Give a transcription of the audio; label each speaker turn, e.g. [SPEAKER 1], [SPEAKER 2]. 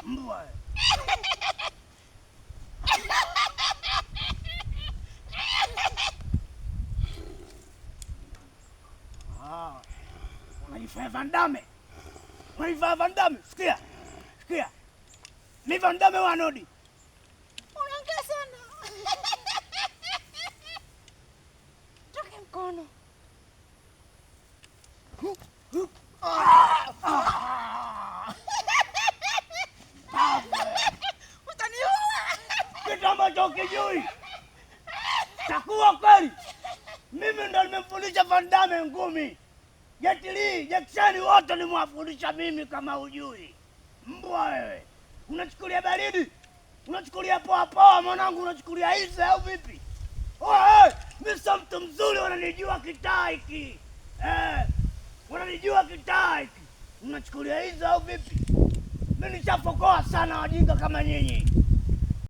[SPEAKER 1] Mbwa. Unajifanya Van Damme. Unajifanya Van Damme. Sikia. Sikia. Ni Van Damme wa Nodi.
[SPEAKER 2] Unaongea sana. Toke mkono. Utaniua.
[SPEAKER 1] Kitu ambacho ukijui. Takuwa kweli. Mimi ndo nimemfundisha Van Damme ngumi. Jet Li, Jackson wote nimewafundisha mimi kama ujui. Mbwa wewe. Unachukulia baridi? Unachukulia poa poa mwanangu, unachukulia hizi au vipi? Oe, mimi sio mtu mzuri, wananijua kitaa hiki. Wananijua kitaa hiki. Unachukulia hizi au vipi? Mimi nishafokoa sana wajinga kama nyinyi.